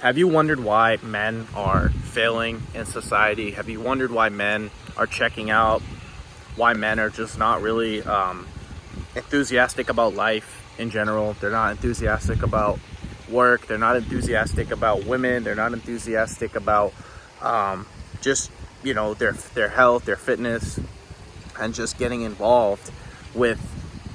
Have you wondered why men are failing in society? Have you wondered why men are checking out? Why men are just not really enthusiastic about life in general? They're not enthusiastic about work. They're not enthusiastic about women. They're not enthusiastic about just, you know, their health, their fitness, and just getting involved with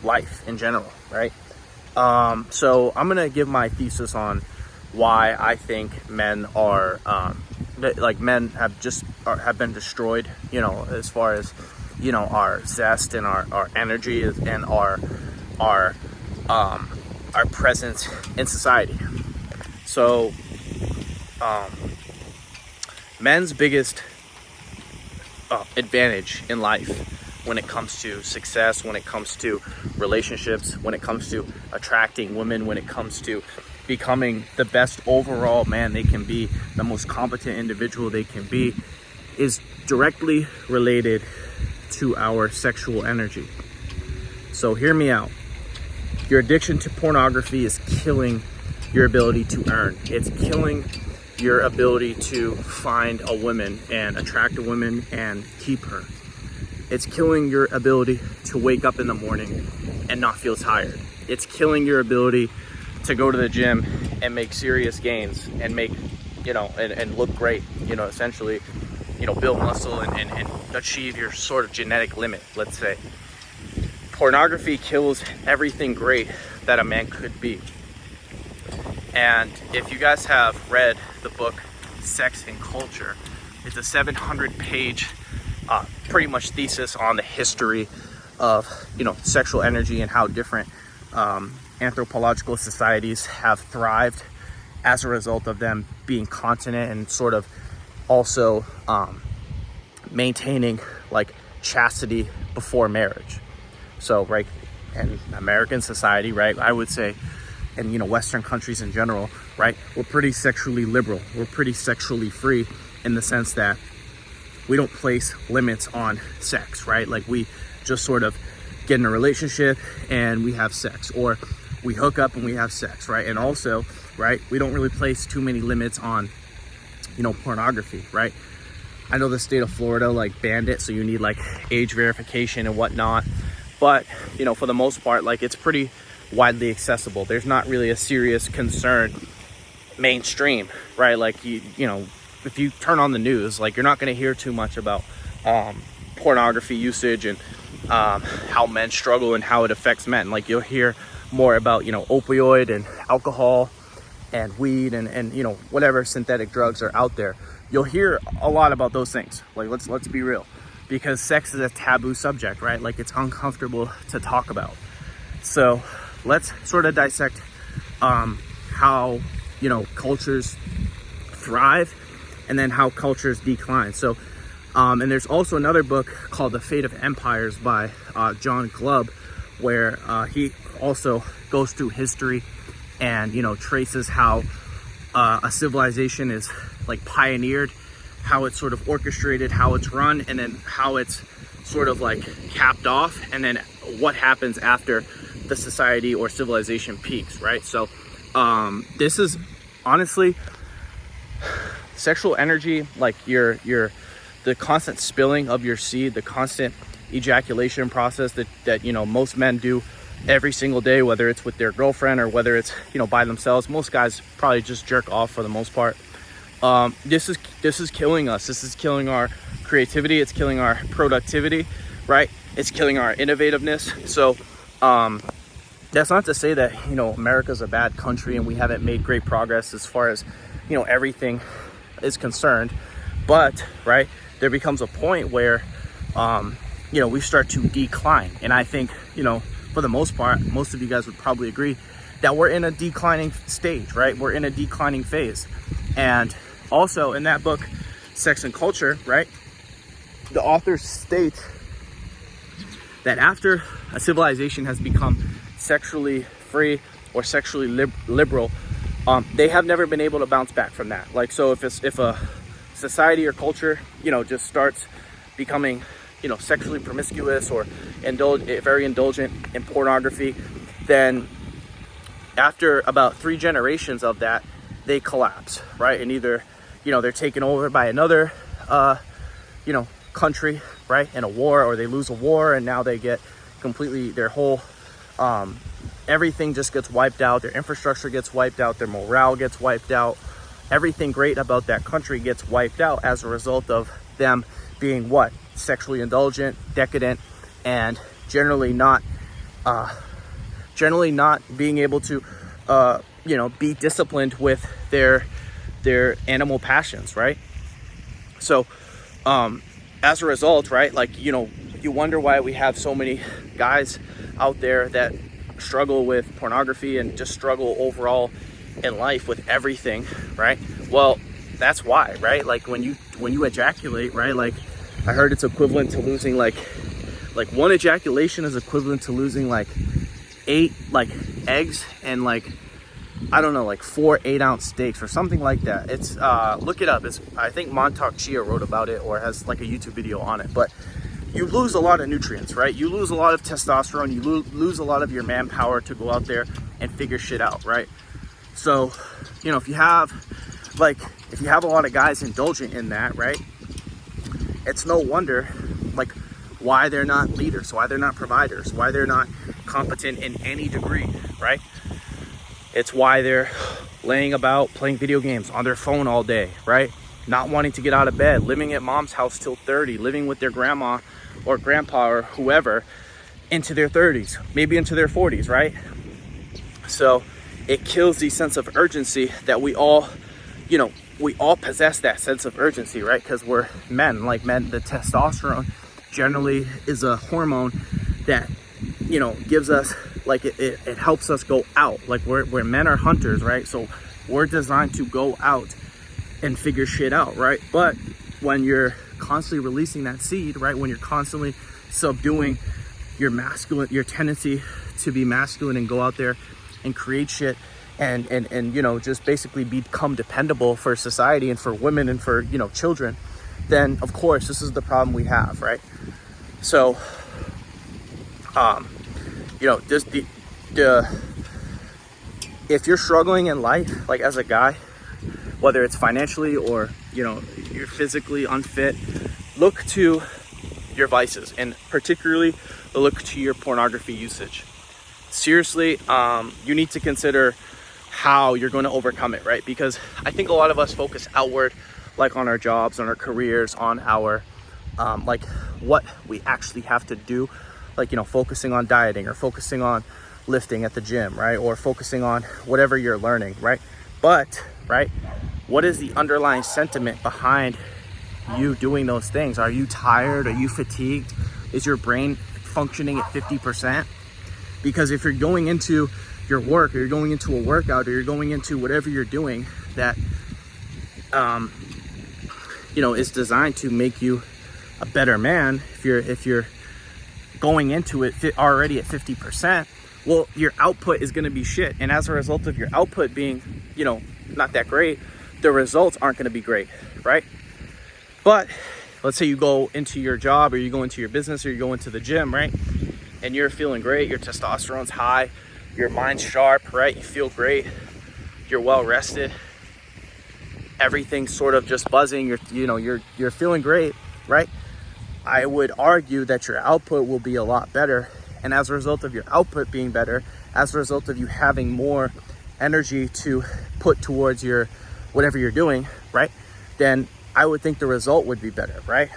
life in general, right? So I'm gonna give my thesis on why I think men are men have been destroyed, you know, as far as, you know, our zest and our energy and our presence in society. So men's biggest advantage in life when it comes to success, when it comes to relationships, when it comes to attracting women, when it comes to becoming the best overall man they can be, the most competent individual they can be, is directly related to our sexual energy. So hear me out. Your addiction to pornography is killing your ability to earn. It's killing your ability to find a woman and attract a woman and keep her. It's killing your ability to wake up in the morning and not feel tired. It's killing your ability to go to the gym and make serious gains and make, you know, and look great, you know, essentially, you know, build muscle and achieve your sort of genetic limit, let's say. Pornography kills everything great that a man could be. And if you guys have read the book Sex and Culture, it's a 700-page pretty much thesis on the history of, you know, sexual energy and how different anthropological societies have thrived as a result of them being continent and sort of also maintaining like chastity before marriage. So, right, in American society, right, I would say, and, you know, Western countries in general, right, we're pretty sexually liberal. We're pretty sexually free in the sense that we don't place limits on sex, right? Like, we just sort of get in a relationship and we have sex, or we hook up and we have sex, right? And also, right, we don't really place too many limits on, you know, pornography, right? I know the state of Florida like banned it, so you need like age verification and whatnot. But, you know, for the most part, like, it's pretty widely accessible. There's not really a serious concern mainstream, right? Like, you know, if you turn on the news, like, you're not going to hear too much about pornography usage and how men struggle and how it affects men. Like, you'll hear more about, you know, opioid and alcohol and weed and you know, whatever synthetic drugs are out there. You'll hear a lot about those things. Like, let's be real, because sex is a taboo subject, right? Like, it's uncomfortable to talk about. So let's sort of dissect how, you know, cultures thrive and then how cultures decline. So and there's also another book called The Fate of Empires by John Glubb, where he also goes through history and, you know, traces how a civilization is like pioneered, how it's sort of orchestrated, how it's run, and then how it's sort of like capped off, and then what happens after the society or civilization peaks, right? So this is honestly sexual energy, like the constant spilling of your seed, the constant ejaculation process that you know, most men do every single day, whether it's with their girlfriend or whether it's, you know, by themselves. Most guys probably just jerk off for the most part. This is killing us. This is killing our creativity. It's killing our productivity, right? It's killing our innovativeness. So that's not to say that, you know, America's a bad country and we haven't made great progress as far as, you know, everything is concerned. But, right, there becomes a point where, you know, we start to decline. And I think, you know, for the most part, most of you guys would probably agree that we're in a declining stage, right? We're in a declining phase. And also in that book, Sex and Culture, right, the authors state that after a civilization has become sexually free or sexually liberal, they have never been able to bounce back from that. Like, so if a society or culture, you know, just starts becoming, you know, sexually promiscuous or very indulgent in pornography, then after about 3 generations of that, they collapse, right? And either, they're taken over by another, country, right, in a war, or they lose a war and now they get completely, their whole, everything just gets wiped out. Their infrastructure gets wiped out. Their morale gets wiped out. Everything great about that country gets wiped out as a result of them being what? Sexually indulgent, decadent, and generally not being able to, be disciplined with their animal passions, right? So, as a result, right, like, you wonder why we have so many guys out there that struggle with pornography and just struggle overall in life with everything, right? Well, that's why, right? Like when you ejaculate, right? Like I heard it's equivalent to losing like one ejaculation is equivalent to losing like 8 like eggs and like, I don't know, like 4 8-ounce steaks or something like that. It's look it up. It's, I think Montauk Chia wrote about it or has like a YouTube video on it. But you lose a lot of nutrients, right? You lose a lot of testosterone. You lose a lot of your manpower to go out there and figure shit out, right? So, if you have a lot of guys indulgent in that, right? It's no wonder, like, why they're not leaders, why they're not providers, why they're not competent in any degree, right? It's why they're laying about playing video games on their phone all day, right? Not wanting to get out of bed, living at mom's house till 30, living with their grandma or grandpa or whoever into their 30s, maybe into their 40s, right? So it kills the sense of urgency that we all possess that sense of urgency, right? Because we're men. Like men, the testosterone generally is a hormone that, gives us, like it helps us go out. Like we're men are hunters, right? So we're designed to go out and figure shit out, right? But when you're constantly releasing that seed, right? When you're constantly subduing your tendency to be masculine and go out there and create shit and just basically become dependable for society and for women and for, children, then of course this is the problem we have, right? So, just if you're struggling in life, like as a guy, whether it's financially or, you're physically unfit, look to your vices and particularly look to your pornography usage. Seriously, you need to consider how you're going to overcome it, right? Because I think a lot of us focus outward, like on our jobs, on our careers, on our, like what we actually have to do, like, focusing on dieting or focusing on lifting at the gym, right? Or focusing on whatever you're learning, right? But, right, what is the underlying sentiment behind you doing those things? Are you tired? Are you fatigued? Is your brain functioning at 50%? Because if you're going into your work or you're going into a workout or you're going into whatever you're doing that, is designed to make you a better man, if you're going into it already at 50%, well, your output is going to be shit. And as a result of your output being, not that great, the results aren't going to be great, right? But let's say you go into your job or you go into your business or you go into the gym, right? And you're feeling great, your testosterone's high, your mind's sharp, right? You feel great, you're well rested, everything's sort of just buzzing, you're feeling great, right? I would argue that your output will be a lot better. And as a result of your output being better, as a result of you having more energy to put towards your whatever you're doing, right? Then I would think the result would be better, right?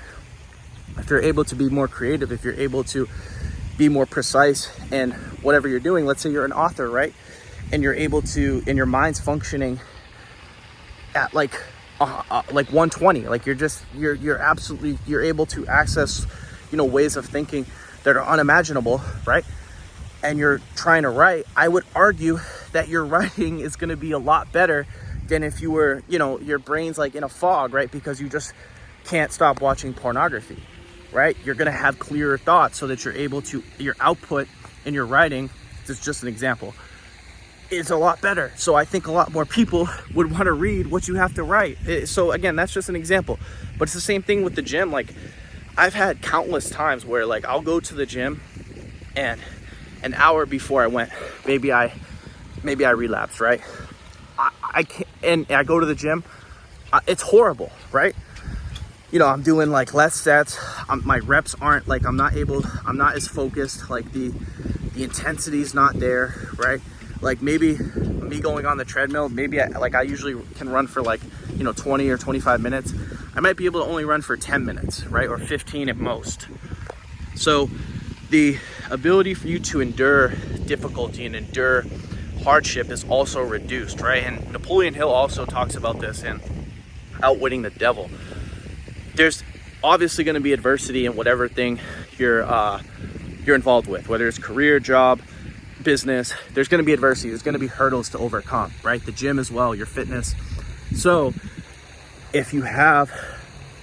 If you're able to be more creative, if you're able to be more precise in whatever you're doing, let's say you're an author, right? And you're able to, and your mind's functioning at like 120, like you're able to access, ways of thinking that are unimaginable, right? And you're trying to write, I would argue that your writing is going to be a lot better than if you were, your brain's like in a fog, right? Because you just can't stop watching pornography, right? You're going to have clearer thoughts so that you're able to, your output in your writing, this is just an example, is a lot better. So I think a lot more people would want to read what you have to write. So again, that's just an example, but it's the same thing with the gym. Like I've had countless times where like I'll go to the gym and an hour before I went, maybe I relapsed, right? I can't, and I go to the gym, it's horrible, right? You know, I'm doing like less sets. My reps aren't like, I'm not as focused. Like the intensity is not there, right? Like maybe me going on the treadmill, maybe I usually can run for like, you know, 20 or 25 minutes. I might be able to only run for 10 minutes, right? Or 15 at most. So the ability for you to endure difficulty and endure hardship is also reduced, right? And Napoleon Hill also talks about this in Outwitting the Devil. There's obviously going to be adversity in whatever thing you're involved with, whether it's career, job, business. There's going to be adversity. There's going to be hurdles to overcome, right? The gym as well, your fitness. So if you have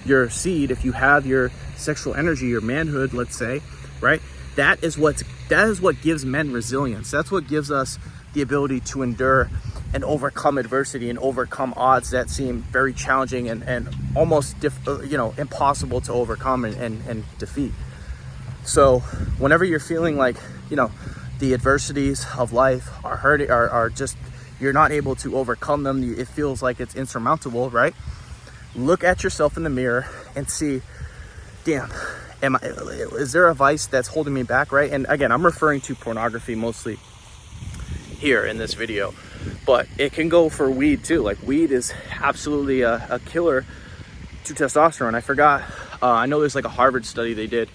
your seed, if you have your sexual energy, your manhood, let's say, right? That is what gives men resilience. That's what gives us the ability to endure and overcome adversity and overcome odds that seem very challenging and almost impossible to overcome and defeat. So whenever you're feeling like, you know, the adversities of life are hurting, are just, you're not able to overcome them, it feels like it's insurmountable, right? Look at yourself in the mirror and see, damn, is there a vice that's holding me back, right? And again, I'm referring to pornography mostly here in this video, but it can go for weed too. Like weed is absolutely a killer to testosterone. I forgot, I know there's like a Harvard study they did.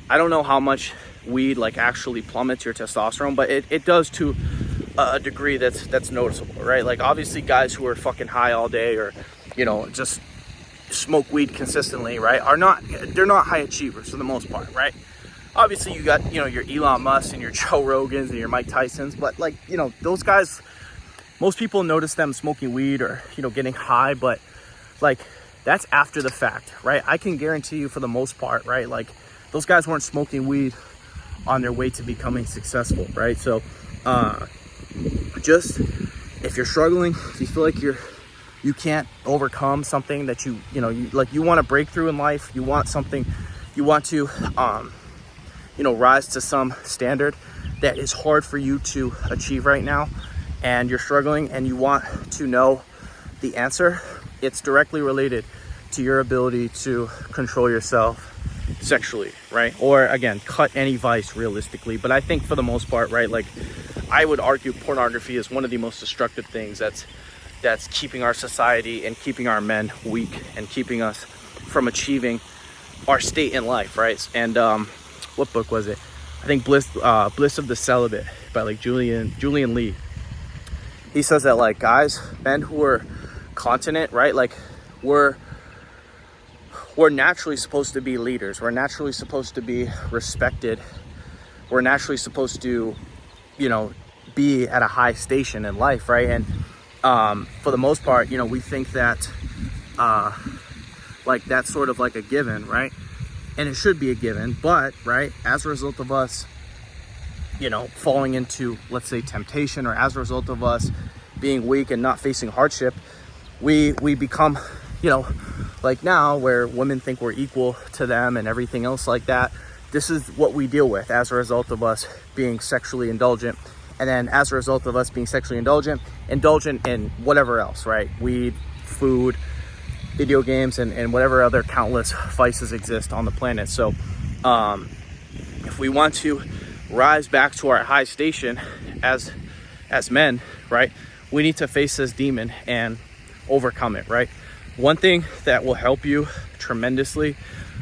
I don't know how much weed like actually plummets your testosterone, but it does to a degree that's noticeable, right? Like obviously guys who are fucking high all day or, you know, just smoke weed consistently, right, they're not high achievers for the most part, right? Obviously you got, you know, your Elon Musk and your Joe Rogans and your Mike Tysons, but like, you know, those guys, most people notice them smoking weed or, you know, getting high, but like that's after the fact, right? I can guarantee you for the most part, right, like those guys weren't smoking weed on their way to becoming successful, right? So just if you're struggling, if you feel like you can't overcome something that you want to break through in life, you want something, you want to rise to some standard that is hard for you to achieve right now, and you're struggling and you want to know the answer, it's directly related to your ability to control yourself sexually, right? Or again, cut any vice realistically. But I think for the most part, right, like I would argue pornography is one of the most destructive things that's keeping our society and keeping our men weak and keeping us from achieving our state in life, right? And what book was it? I think Bliss of the Celibate by like Julian Lee. He says that like guys, men who are continent, right, like we're naturally supposed to be leaders. We're naturally supposed to be respected. We're naturally supposed to, you know, be at a high station in life, right? And for the most part, you know, we think that like that's sort of like a given, right? And it should be a given, but right, as a result of us, you know, falling into, let's say, temptation, or as a result of us being weak and not facing hardship, we become, you know, like now where women think we're equal to them and everything else like that. This is what we deal with as a result of us being sexually indulgent. And then as a result of us being sexually indulgent in whatever else, right? Weed, food, video games, and whatever other countless vices exist on the planet. So if we want to rise back to our high station as men, right, we need to face this demon and overcome it, right? One thing that will help you tremendously,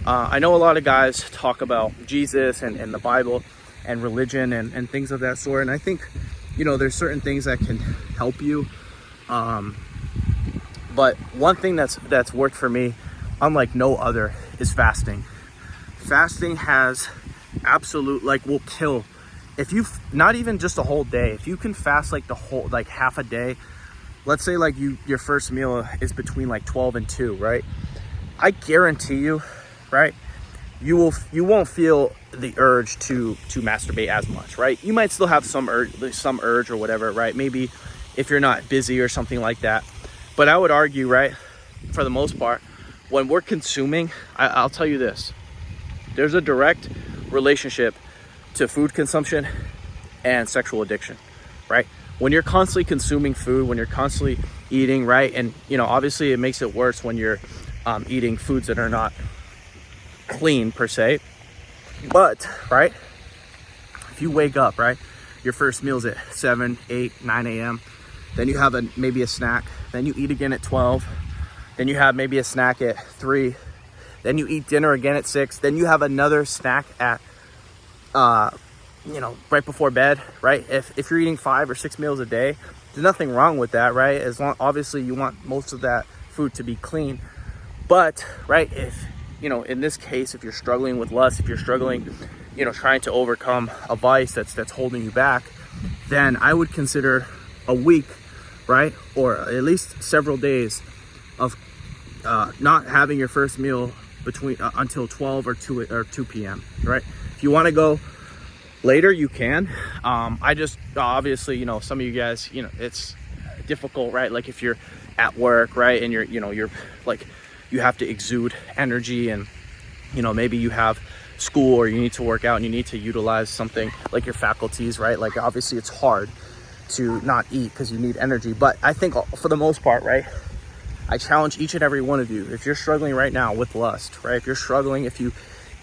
I know a lot of guys talk about Jesus and the Bible and religion and things of that sort, and I think, you know, there's certain things that can help you, but one thing that's worked for me unlike no other is fasting. Fasting has absolute, like, will kill, if you, not even just a whole day, if you can fast like the whole, like half a day, let's say like your first meal is between like 12 and 2, right? I guarantee you, right, you won't feel the urge to masturbate as much, right? You might still have some urge or whatever, right? Maybe if you're not busy or something like that. But I would argue, right, for the most part, when we're consuming, I'll tell you this, there's a direct relationship to food consumption and sexual addiction, right? When you're constantly consuming food, when you're constantly eating, right? And you know, obviously it makes it worse when you're eating foods that are not clean per se. But right, if you wake up, right, your first meal's at 7, 8, 9 a.m. Then you have maybe a snack. Then you eat again at 12. Then you have maybe a snack at 3. Then you eat dinner again at 6. Then you have another snack at, you know, right before bed, right? If you're eating 5 or 6 meals a day, there's nothing wrong with that, right? As long, obviously, you want most of that food to be clean. But, right, if, you know, in this case, if you're struggling with lust, if you're struggling, you know, trying to overcome a vice that's holding you back, then I would consider a week, right, or at least several days of not having your first meal between until 12 or 2 p.m. right? If you want to go later, you can. I just obviously, you know, some of you guys, you know, it's difficult, right? Like if you're at work, right, and you're, you know, you're like, you have to exude energy, and you know, maybe you have school or you need to work out and you need to utilize something like your faculties, right? Like obviously it's hard to not eat because you need energy. But I think for the most part, right, I challenge each and every one of you, if you're struggling right now with lust, right, if you're struggling, if you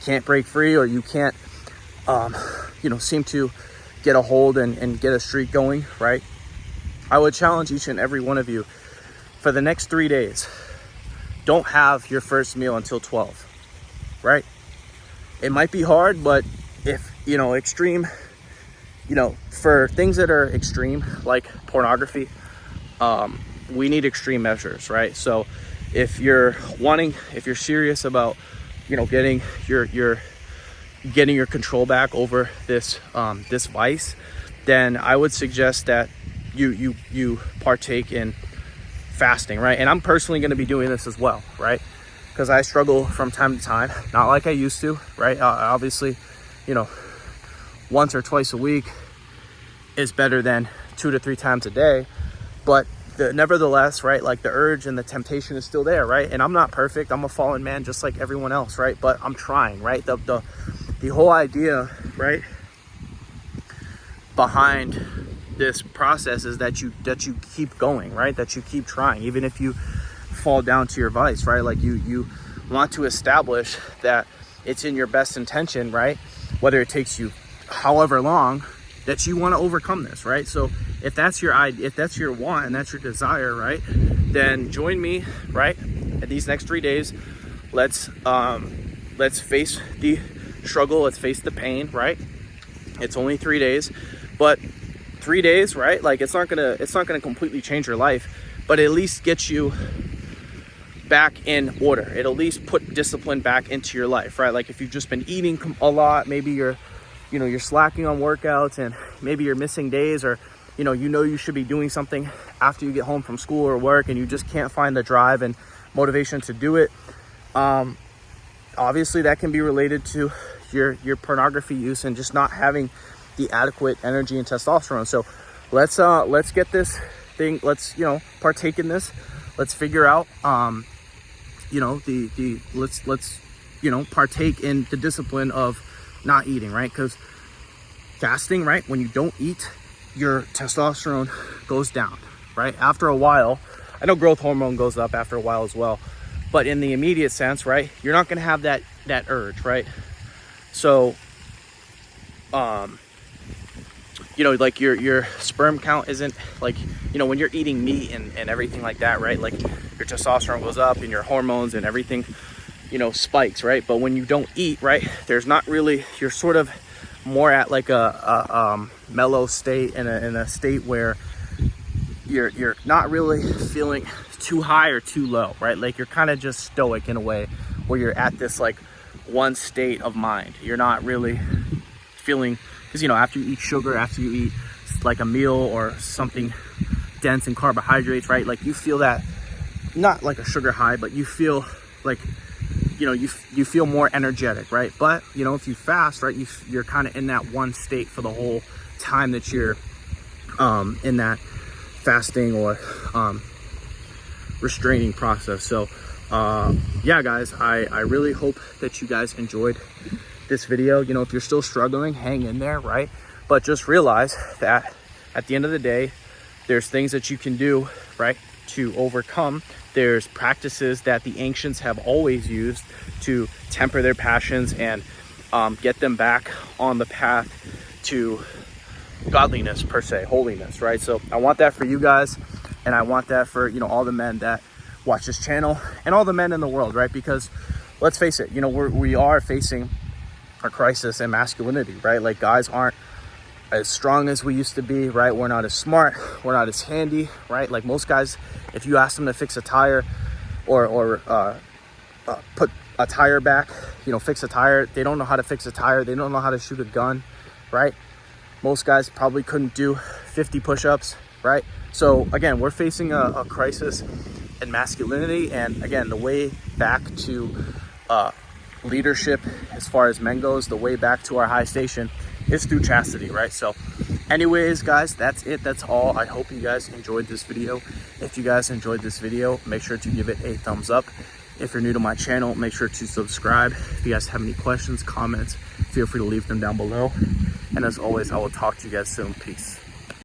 can't break free, or you can't you know, seem to get a hold and get a streak going, right, I would challenge each and every one of you, for the next 3 days, don't have your first meal until 12, right? It might be hard, but if, you know, extreme, you know, for things that are extreme, like pornography, we need extreme measures, right? So if you're serious about, you know, getting your control back over this this vice, then I would suggest that you partake in fasting, right? And I'm personally going to be doing this as well, right? Because I struggle from time to time, not like I used to, right? Obviously, you know, once or twice a week is better than 2 to 3 times a day, but nevertheless, right, like the urge and the temptation is still there, right? And I'm not perfect. I'm a fallen man just like everyone else, right? But I'm trying, right? The whole idea, right, behind this process is that you keep going, right? That you keep trying, even if you fall down to your vice, right? Like you want to establish that it's in your best intention, right? Whether it takes you however long, that you want to overcome this, right? So if that's your idea, if that's your want and that's your desire, right, then join me, right, at these next 3 days. Let's face the struggle, let's face the pain, right? It's only 3 days, but 3 days, right, like it's not gonna completely change your life, but at least get you back in order. It'll at least put discipline back into your life, right? Like if you've just been eating a lot, maybe you're slacking on workouts, and maybe you're missing days, or you know you should be doing something after you get home from school or work, and you just can't find the drive and motivation to do it. Obviously that can be related to your pornography use and just not having the adequate energy and testosterone. So let's get this thing, let's, you know, partake in this. Let's figure out you know, let's you know, partake in the discipline of not eating, right? Because fasting, right, when you don't eat, your testosterone goes down, right? After a while, I know growth hormone goes up after a while as well, but in the immediate sense, right, you're not going to have that urge, right? So you know, like your sperm count isn't like, you know, when you're eating meat and everything like that, right, like your testosterone goes up and your hormones and everything, you know, spikes, right? But when you don't eat, right, there's not really, you're sort of more at like a mellow state, in a state where you're not really feeling too high or too low, right? Like you're kind of just stoic in a way, where you're at this like one state of mind. You're not really feeling, because you know, after you eat sugar, after you eat like a meal or something dense in carbohydrates, right, like you feel that, not like a sugar high, but you feel like, you know, you feel more energetic, right? But you know, if you fast, right, you're kind of in that one state for the whole time that you're in that fasting or restraining process. So yeah guys, I really hope that you guys enjoyed this video. You know, if you're still struggling, hang in there, right? But just realize that at the end of the day, there's things that you can do, right, to overcome. There's practices that the ancients have always used to temper their passions and get them back on the path to godliness, per se, holiness, right? So I want that for you guys, and I want that for, you know, all the men that watch this channel and all the men in the world, right? Because let's face it, you know, we are facing a crisis in masculinity, right? Like, guys aren't as strong as we used to be, right? We're not as smart, we're not as handy, right? Like, most guys, if you ask them to fix a tire or put a tire back, you know, fix a tire, they don't know how to fix a tire, they don't know how to shoot a gun, right? Most guys probably couldn't do 50 push-ups, right? So again, we're facing a crisis in masculinity, and again, the way back to leadership as far as men goes, the way back to our high station is through chastity, right? So anyways, guys, that's it. That's all. I hope you guys enjoyed this video. If you guys enjoyed this video, make sure to give it a thumbs up. If you're new to my channel, make sure to subscribe. If you guys have any questions, comments, feel free to leave them down below. And as always, I will talk to you guys soon. Peace.